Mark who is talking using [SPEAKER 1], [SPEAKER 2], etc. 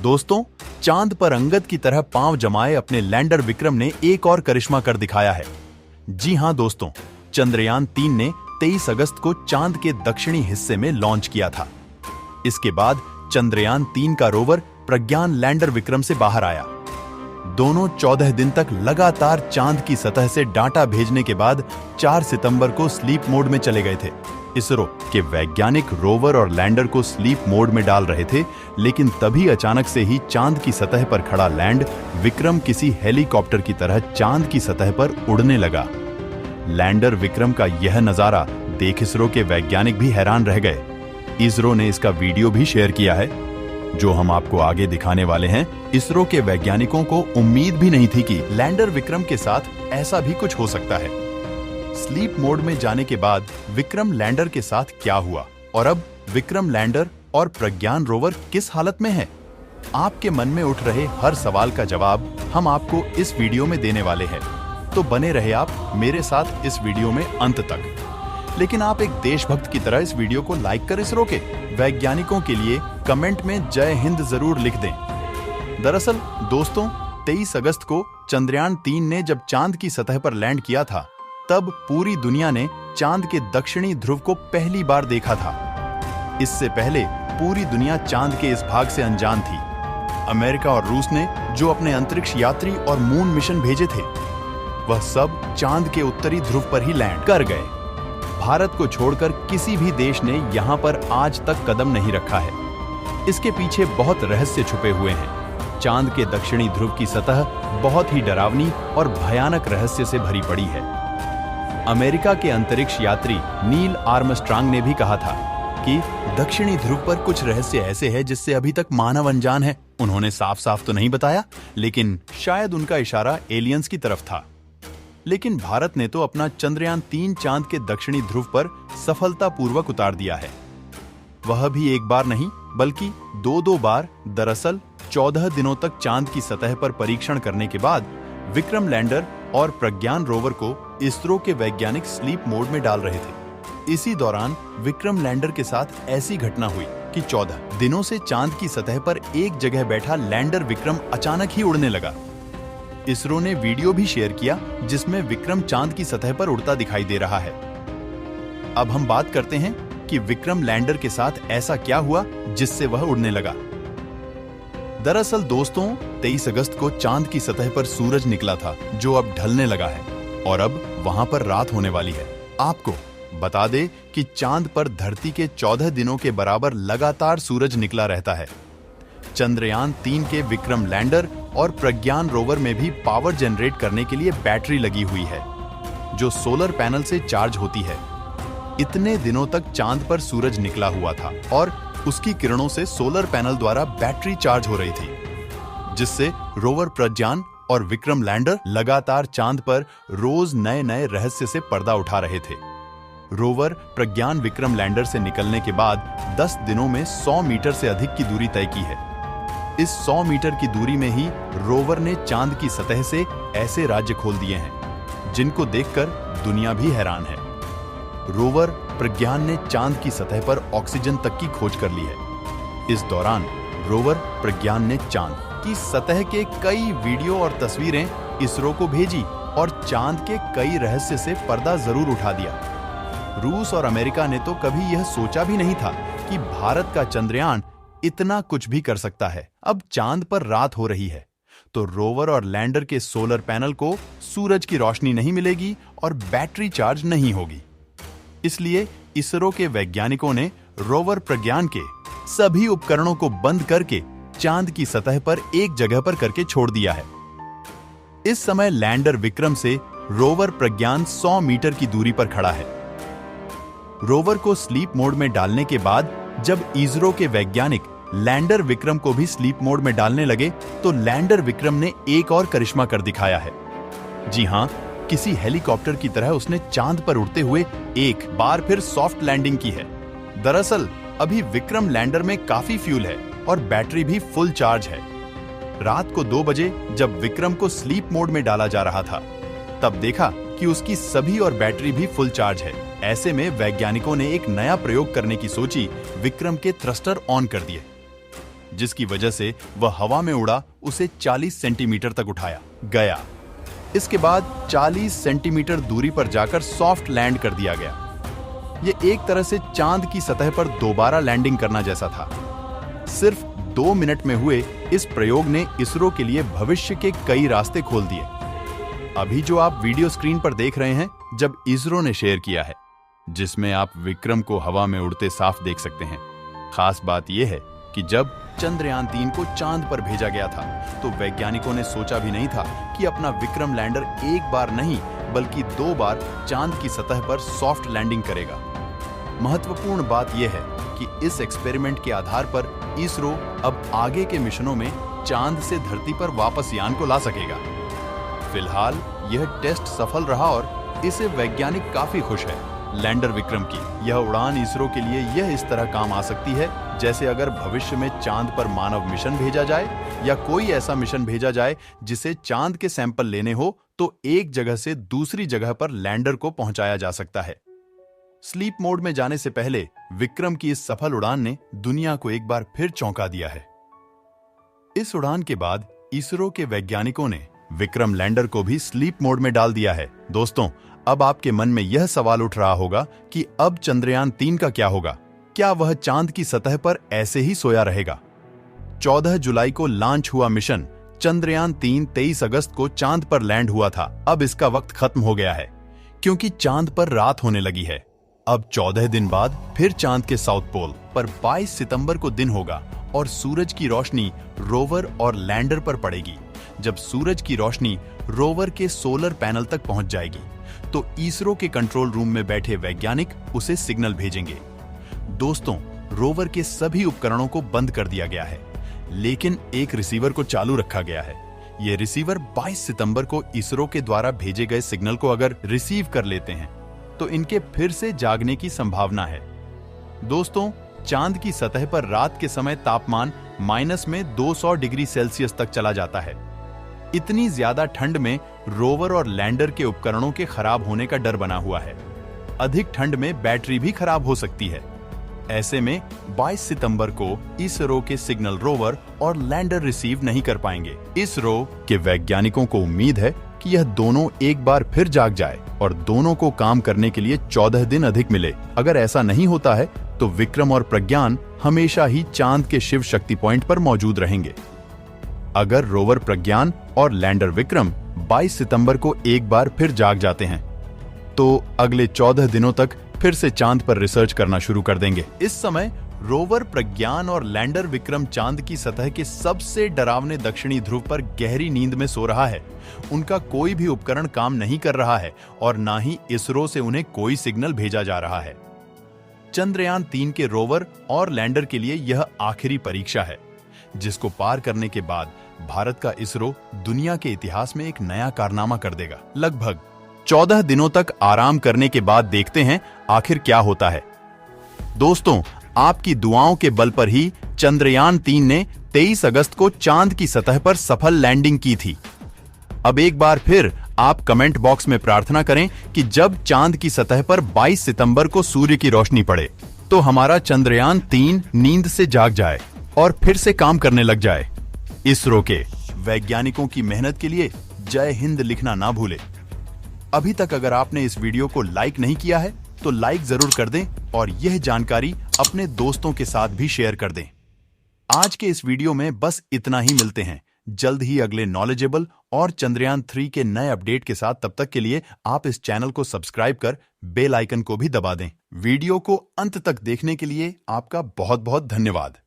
[SPEAKER 1] दोस्तों, चांद पर अंगद की तरह पांव जमाए अपने लैंडर विक्रम ने एक और करिश्मा कर दिखाया है। जी हां दोस्तों, चंद्रयान 3 ने 23 अगस्त को चांद के दक्षिणी हिस्से में लॉन्च किया था। इसके बाद चंद्रयान 3 का रोवर प्रज्ञान लैंडर विक्रम से बाहर आया। दोनों 14 दिन तक लगातार चांद की सतह से डाटा भेजने के बाद 4 सितंबर को स्लीप मोड में चले गए थे। इसरो के वैज्ञानिक रोवर और लैंडर को स्लीप मोड में डाल रहे थे, लेकिन तभी अचानक से ही चांद की सतह पर खड़ा लैंड विक्रम किसी हेलीकॉप्टर की तरह चांद की सतह पर उड़ने लगा। लैंडर विक्रम का यह नजारा देख इसरो के वैज्ञानिक भी हैरान रह गए। इसरो ने इसका वीडियो भी शेयर किया है, जो हम आपको आगे दिखाने वाले हैं। इसरो के वैज्ञानिकों को उम्मीद भी नहीं थी कि लैंडर विक्रम के साथ ऐसा भी कुछ हो सकता है। स्लीप मोड में जाने के बाद विक्रम लैंडर के साथ क्या हुआ और अब विक्रम लैंडर और प्रज्ञान रोवर किस हालत में है? आपके मन में उठ रहे हर सवाल का जवाब हम आपको इस वीडियो में देने वाले हैं, तो बने रहे आप मेरे साथ इस वीडियो में अंत तक। लेकिन आप एक देशभक्त की तरह इस वीडियो को लाइक कर इसरो के वैज्ञानिकों के लिए कमेंट में जय हिंद जरूर लिख दें। दरअसल दोस्तों, 23 अगस्त को चंद्रयान 3 ने जब चांद की सतह पर लैंड किया था, तब पूरी दुनिया ने चांद के दक्षिणी ध्रुव को पहली बार देखा था। इससे पहले पूरी दुनिया चांद के इस भाग से अनजान थी। अमेरिका और रूस ने जो अपने अंतरिक्ष यात्री और मून मिशन भेजे थे, वह सब चांद के उत्तरी ध्रुव पर ही लैंड कर गए। भारत को छोड़कर किसी भी देश ने यहां पर आज तक कदम नहीं रखा है। इसके पीछे बहुत रहस्य छुपे हुए हैं। चांद के दक्षिणी ध्रुव की सतह बहुत ही डरावनी और भयानक रहस्य से भरी पड़ी है। अमेरिका के अंतरिक्ष यात्री नील आर्मस्ट्रांग ने भी कहा था कि दक्षिणी ध्रुव पर कुछ रहस्य ऐसे हैं जिससे अभी तक मानव अनजान है। उन्होंने साफ साफ तो नहीं बताया, लेकिन शायद उनका इशारा एलियंस की तरफ था। लेकिन भारत ने तो अपना चंद्रयान 3 चांद के दक्षिणी ध्रुव पर सफलतापूर्वक उतार दिया है। वह भी एक बार नहीं, बल्कि 2 बार। दरअसल 14 दिनों तक चांद की सतह पर परीक्षण करने के बाद विक्रम लैंडर और प्रज्ञान रोवर को इसरो के वैज्ञानिक स्लीप मोड में डाल रहे थे। इसी दौरान विक्रम लैंडर के साथ ऐसी घटना हुई कि 14 दिनों से चांद की सतह पर एक जगह बैठा लैंडर विक्रम अचानक ही उड़ने लगा। इसरो ने वीडियो भी शेयर किया जिसमें विक्रम चांद की सतह पर उड़ता दिखाई दे रहा है। अब हम बात करते हैं कि विक्रम लैंडर के साथ ऐसा क्या हुआ जिससे वह उड़ने लगा। दरअसल दोस्तों, 23 अगस्त को चांद की सतह पर सूरज निकला था, जो अब ढलने लगा है और अब वहां पर रात होने वाली है। आपको बता दे कि चांद पर धरती के 14 दिनों के बराबर लगातार सूरज निकला रहता है। चंद्रयान 3 के विक्रम लैंडर और प्रज्ञान रोवर में भी पावर जनरेट करने के लिए बैटरी लगी हुई है, जो सोलर पैनल से चार्ज होती है। इतने दिनों तक चांद पर सूरज निकला हुआ था और उसकी किरणों से सोलर पैनल द्वारा बैटरी चार्ज हो रही थी, जिससे रोवर प्रज्ञान और विक्रम लैंडर लगातार चांद पर रोज नए नए रहस्य से पर्दा उठा रहे थे। रोवर प्रज्ञान विक्रम लैंडर से निकलने के बाद 10 दिनों में 100 मीटर से अधिक की दूरी तय की है। इस 100 मीटर की दूरी में ही रोवर ने चांद की सतह से ऐसे राज्य खोल दिए हैं जिनको देखकर दुनिया भी हैरान है। रोवर प्रज्ञान ने चांद की सतह पर ऑक्सीजन तक की खोज कर ली है। इस दौरान रोवर प्रज्ञान ने चांद की सतह के कई वीडियो और तस्वीरें इसरो को भेजी और चांद के कई रहस्य से पर्दा जरूर उठा दिया। रूस और अमेरिका ने तो कभी यह सोचा भी नहीं था कि भारत का चंद्रयान इतना कुछ भी कर सकता है। अब चांद पर रात हो रही है, तो रोवर और लैंडर के सोलर पैनल को सूरज की रोशनी नहीं मिलेगी और बैटरी चार्ज नहीं होगी। इसलिए इसरो के वैज्ञानिकों ने रोवर प्रज्ञान के सभी उपकरणों को बंद करके चांद की सतह पर एक जगह पर करके छोड़ दिया है। इस समय लैंडर विक्रम से रोवर प्रज्ञान 100 मीटर की दूरी पर खड़ा है। रोवर को स्लीप मोड में डालने के बाद जब इसरो के वैज्ञानिक लैंडर विक्रम को भी स्लीप मोड में डालने लगे, तो लैंडर विक्रम ने एक और करिश्मा कर दिखाया है। जी हां, किसी हेलीकॉप्टर की तरह उसने चांद पर उड़ते हुए एक बार फिर सॉफ्ट लैंडिंग की है। दरअसल अभी विक्रम लैंडर में काफी फ्यूल है और बैटरी भी फुल चार्ज है। रात को 2 बजे जब विक्रम को स्लीप मोड में डाला जा रहा था, तब देखा कि उसकी सभी और बैटरी भी फुल चार्ज है। ऐसे में वैज्ञानिकों ने एक नया प्रयोग करने की सोची, विक्रम के थ्रस्टर ऑन कर दिए। जिसकी वजह से वह हवा में उड़ा उसे 40 सेंटीमीटर तक उठाया गया। इसके बाद 40 सेंटीमीटर दूरी पर जाकर सॉफ्ट लैंड कर दिया गया। यह एक तरह से चांद की सतह पर दोबारा लैंडिंग करना जैसा था। सिर्फ 2 मिनट में हुए इस प्रयोग ने इसरो के लिए भविष्य के कई रास्ते खोल दिए। अभी जो आप वीडियो स्क्रीन पर देख रहे हैं, जब इसरो ने शेयर किया है, जिसमें आप विक्रम को हवा में उड़ते साफ देख सकते हैं। खास बात यह है कि जब चंद्रयान 3 को चांद पर भेजा गया था, तो वैज्ञानिकों ने सोचा भी नहीं था कि अपना विक्रम लैंडर एक बार नहीं बल्कि 2 बार चांद की सतह पर सॉफ्ट लैंडिंग करेगा। महत्वपूर्ण बात यह है कि इस एक्सपेरिमेंट के आधार पर इसरो अब आगे के मिशनों में चांद से धरती पर वापस यान को ला सकेगा। फिलहाल यह टेस्ट सफल रहा और इससे वैज्ञानिक काफी खुश है। लैंडर विक्रम की यह उड़ान इसरो के लिए यह इस तरह काम आ सकती है जैसे अगर भविष्य में चांद पर मानव मिशन भेजा जाए या कोई ऐसा मिशन भेजा जाए जिसे चांद के सैंपल लेने हो, तो एक जगह से दूसरी जगह पर लैंडर को पहुंचाया जा सकता है। स्लीप मोड में जाने से पहले विक्रम की इस सफल उड़ान ने दुनिया को एक बार फिर चौंका दिया है। इस उड़ान के बाद इसरो के वैज्ञानिकों ने विक्रम लैंडर को भी स्लीप मोड में डाल दिया है। दोस्तों, अब आपके मन में यह सवाल उठ रहा होगा कि अब चंद्रयान 3 का क्या होगा? क्या वह चांद की सतह पर ऐसे ही सोया रहेगा? 14 जुलाई को लॉन्च हुआ मिशन चंद्रयान 3 23 अगस्त को चांद पर लैंड हुआ था। अब इसका वक्त खत्म हो गया है क्योंकि चांद पर रात होने लगी है। अब 14 दिन बाद फिर चांद के साउथ पोल पर 22 सितंबर को दिन होगा और सूरज की रोशनी रोवर और लैंडर पर पड़ेगी। जब सूरज की रोशनी रोवर के सोलर पैनल तक पहुंच जाएगी, तो इसरो के कंट्रोल रूम में बैठे वैज्ञानिक उसे सिग्नल भेजेंगे। दोस्तों, रोवर के सभी उपकरणों को बंद कर दिया गया है, लेकिन एक रिसीवर को चालू रखा गया है। यह रिसीवर 22 सितंबर को इसरो के द्वारा भेजे गए सिग्नल को अगर रिसीव कर लेते हैं, तो इनके फिर से जागने की संभावना है। दोस्तों, चांद की सतह पर रात के समय तापमान माइनस में 200 डिग्री सेल्सियस तक चला जाता है। इतनी ज्यादा ठंड में रोवर और लैंडर के उपकरणों के खराब होने का डर बना हुआ है। अधिक ठंड में बैटरी भी खराब हो सकती है। ऐसे में 22 सितंबर को इसरो के सिग्नल रोवर और लैंडर रिसीव नहीं कर पाएंगे। इसरो के वैज्ञानिकों को उम्मीद है कि यह दोनों एक बार फिर जाग जाए और दोनों को काम करने के लिए 14 दिन अधिक मिले। अगर ऐसा नहीं होता है, तो विक्रम और प्रज्ञान हमेशा ही चांद के शिव शक्ति पॉइंट पर मौजूद रहेंगे। अगर रोवर प्रज्ञान और लैंडर विक्रम 22 सितंबर को एक बार फिर जाग जाते हैं, तो अगले 14 दिनों तक फिर से चांद पर रिसर्च करना शुरू कर देंगे। इस समय रोवर प्रज्ञान और लैंडर विक्रम चांद की सतह के सबसे डरावने दक्षिणी ध्रुव पर गहरी नींद में सो रहा है। उनका कोई भी उपकरण काम नहीं कर रहा है और ना ही इसरो से उन्हें कोई सिग्नल भेजा जा रहा है। चंद्रयान 3 के रोवर और लैंडर के लिए यह आखिरी परीक्षा है, जिसको पार करने के बाद भारत का इसरो दुनिया के इतिहास में एक नया कारनामा कर देगा। लगभग 14 दिनों तक आराम करने के बाद देखते हैं आखिर क्या होता है। दोस्तों, आपकी दुआओं के बल पर ही चंद्रयान 3 ने 23 अगस्त को चांद की सतह पर सफल लैंडिंग की थी। अब एक बार फिर आप कमेंट बॉक्स में प्रार्थना करें कि जब चांद की सतह पर 22 सितंबर को सूर्य की रोशनी पड़े, तो हमारा चंद्रयान 3 नींद से जाग जाए और फिर से काम करने लग जाए। इसरो के वैज्ञानिकों की मेहनत के लिए जय हिंद लिखना ना भूलें। अभी तक अगर आपने इस वीडियो को लाइक नहीं किया है, तो लाइक जरूर कर दें और यह जानकारी अपने दोस्तों के साथ भी शेयर कर दें। आज के इस वीडियो में बस इतना ही। मिलते हैं जल्द ही अगले नॉलेजेबल और चंद्रयान 3 के नए अपडेट के साथ। तब तक के लिए आप इस चैनल को सब्सक्राइब कर बेल आइकन को भी दबा दें। वीडियो को अंत तक देखने के लिए आपका बहुत बहुत धन्यवाद।